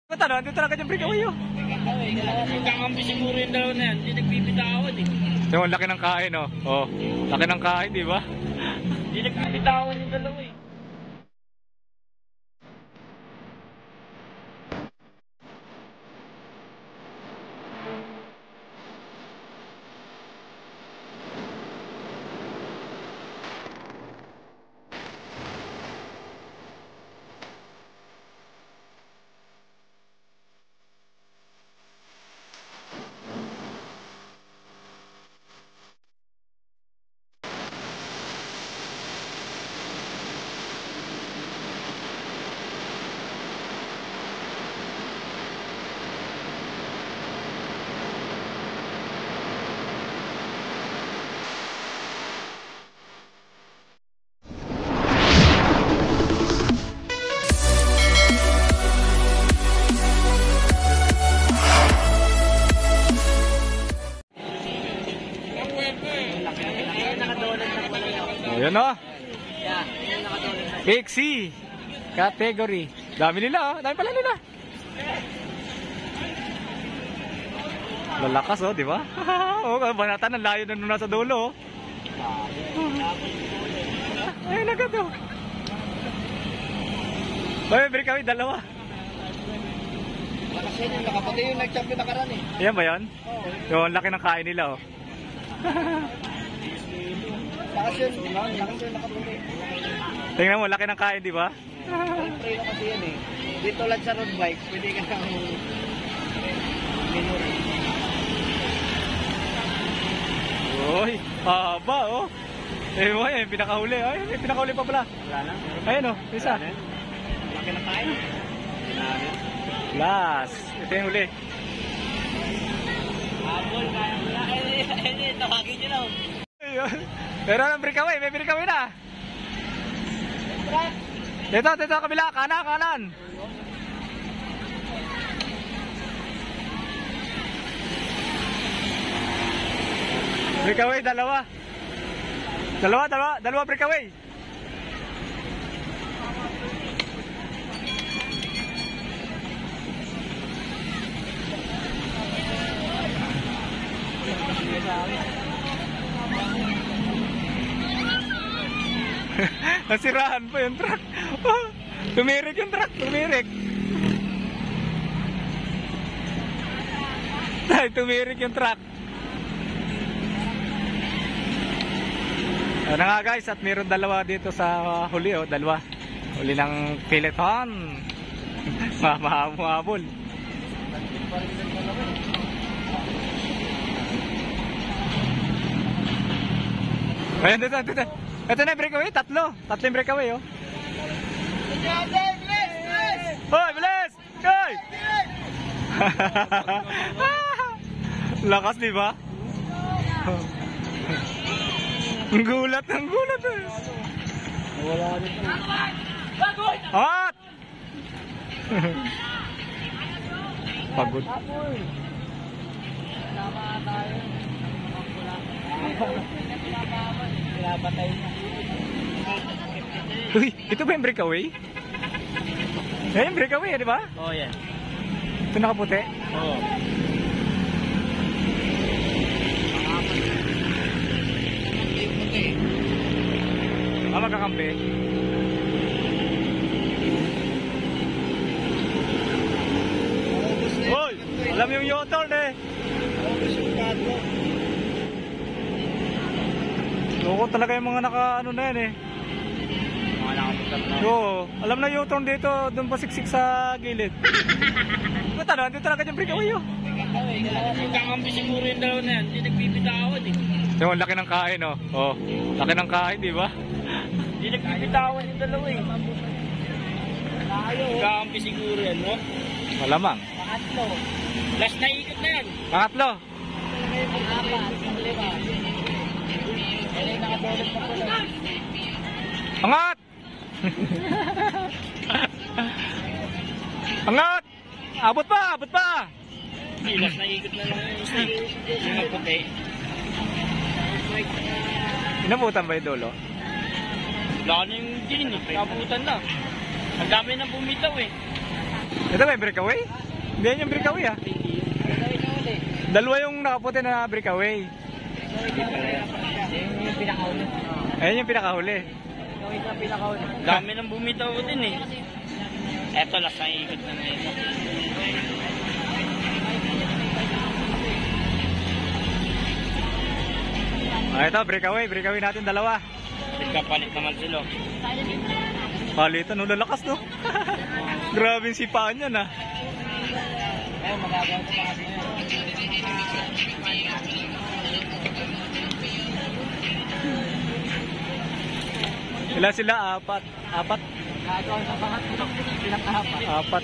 Tanong, dito talaga yung breakaway yun. Magkakampi siguro yung dalawa na yan. Hindi nagbibitawan eh. Yung laki ng kain, oh. Oh, laki ng kain, di ba? Hindi nagbibitawan yung dalawa eh. Ayan o. Pixie category. Dami nila, oh. Dami pala nila. Lalakas, oh, di ba? Oh, banatan ang layo na nung nasa dulo, oh. Ay, agad, oh. Ay, break kami, dalawa. Kasi yung nakapatay yung nag-champion nakaraan eh. Ayan ba yan? Yung laki ng kain nila, oh. Lakas yun nakapatay. Tingnan mo, laki ng kain, di ba? Pre na kasi yan eh. Dito lang sa road bike, pwede ka nang minor. Uy, haba, oh. Eh, mo, eh, pinakahuli. Ay, may pinakahuli pa pala. Wala na. Ayun, oh, isa. Laki na kain. Last. Ito yung huli. Habol, kaya wala. Tawagin nyo na. Ayun. Pero ang breakaway, may breakaway na. Dito, kabila, kanan. Breakaway, dalawa breakaway. Nasirahan pa yung truck. Tumirik yung truck, Ay, tumirik yung truck. Ano nga guys, at mayroon dalawa dito sa huli, oh, dalawa. Huli ng peloton. Mahabol. Ayan, dito. Ito na yung breakaway, tatlo yung breakaway, oh. Hoy, bilis! Hoy! Lakas, di ba? Ang gulat, eh. Wala nito. Angat! Pagod. Uy, ito ba yung breakaway? Yan yung breakaway, di ba? Oh, yan. Ito nakaputi? Oo. Magkakampi. Hoy! Alam yung U-turn eh. Loko talaga yung mga naka-ano na yan eh. Mga nakamutat na. Oo, alam na U-turn dito, doon pa siksik sa gilid. Tanong, dito talaga yung breakaway yun. Magkakampi siguro yung dalawa na yan. Hindi nagbibitawan eh. Yung laki ng kain, oh. Oh, laki ng kain, di ba? Hindi nagbibitawan yung dalawa eh. Magkakampi siguro yan, no? Malamang. Pangatlo. Last na ikot na yan. Pangatlo. Angat! Angat! Abot pa! Last na ikot na lang yung magputi. Inabutan ba yung dulo? Wala na yung din eh. Nabutan na. Ang dami nang bumitaw eh. Ito ba yung breakaway? Hindi yan yung breakaway ah. Dalawa yung nakaputi na breakaway. Yung pinakahuli. Ayan yung pinakahuli. Yung isa pinakahuli. Dami nang bumitaw din eh. Eto, last na ikot na ngayon. Ito, breakaway natin dalawa. Nagkapalit naman sila. Palitan, lalakas no? Grabe yung sipaan yan ah. Ayun, magagawa ko pa kasi ngayon. Ilan sila? Apat. Gagawin sa pangatlo. Pinakahapat. Apat.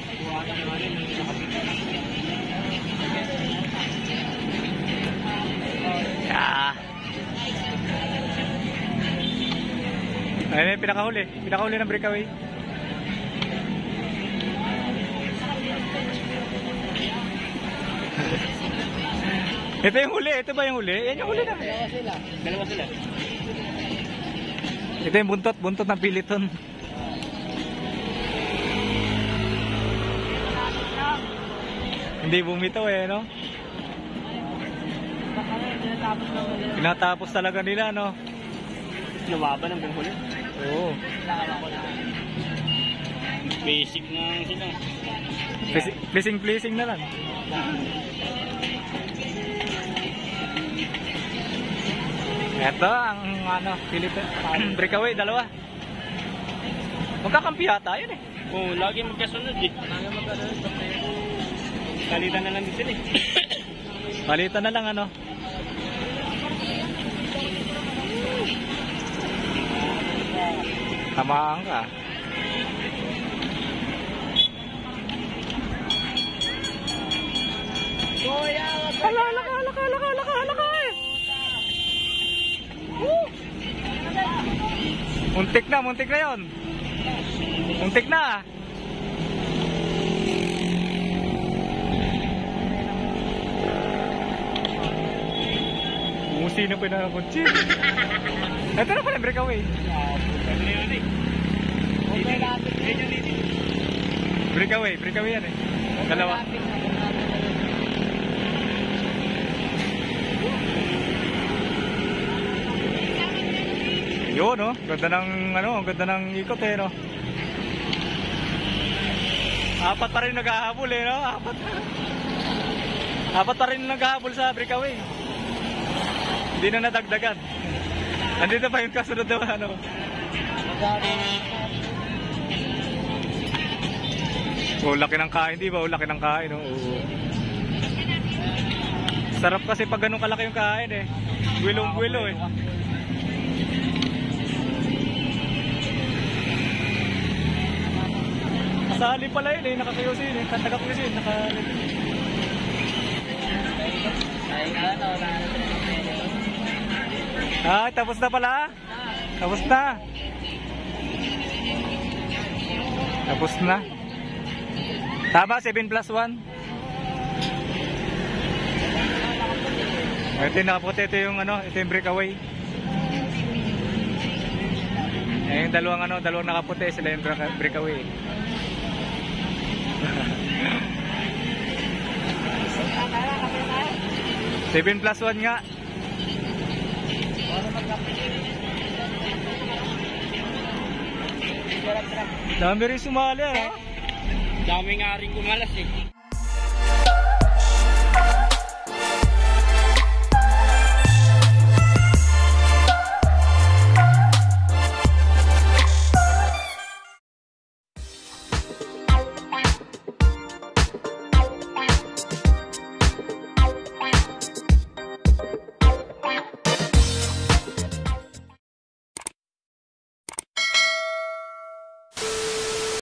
Ah. Ayun yung pinakahuli ng breakaway. Ito yung huli, ito ba yung huli? Yan yung huli na. Dalawa sila. Ito yung buntot ng piliton. Hindi bumitaw eh, no? Pinatapos talaga nila, no? Lumaban ang buong huli. Oo. Basic na sila. Pleasing na lang. Ito ang ano, breakaway, dalawa. Magkakampi yata yun eh. Oo, lagi magkasunod eh. Kalitan na lang din sila eh. Palitan na lang ano. Tamaan ka. Alaka eh. Muntik na yun. Muntik na. Sino pa na kotse? Ito na pala breakaway. Breakaway yan eh. Dalawa. Yun no, ganda ng ikot eh no. Apat pa rin naghahabol eh no. Apat pa rin naghahabol sa breakaway. Hindi na nadagdagan. Nandito pa yung kasunod na ano. Oh, laki ng kain, di ba? Oh, laki ng kain, no? Oo. Sarap kasi pag ganun kalaki yung kain eh. Buwilong-buwilo eh. Kasali pala yun eh, nakakayusin eh. Tagakulisin, Ah, tapos na pala. Tapos na. Tapos na. Tama, 7+1. Ito yung nakaputi, ito yung ano, ito yung breakaway. Yung dalawang nakaputi, sila yung breakaway. 7+1 nga. Dami rin sumali, ha? Dami nga rin kumalas eh.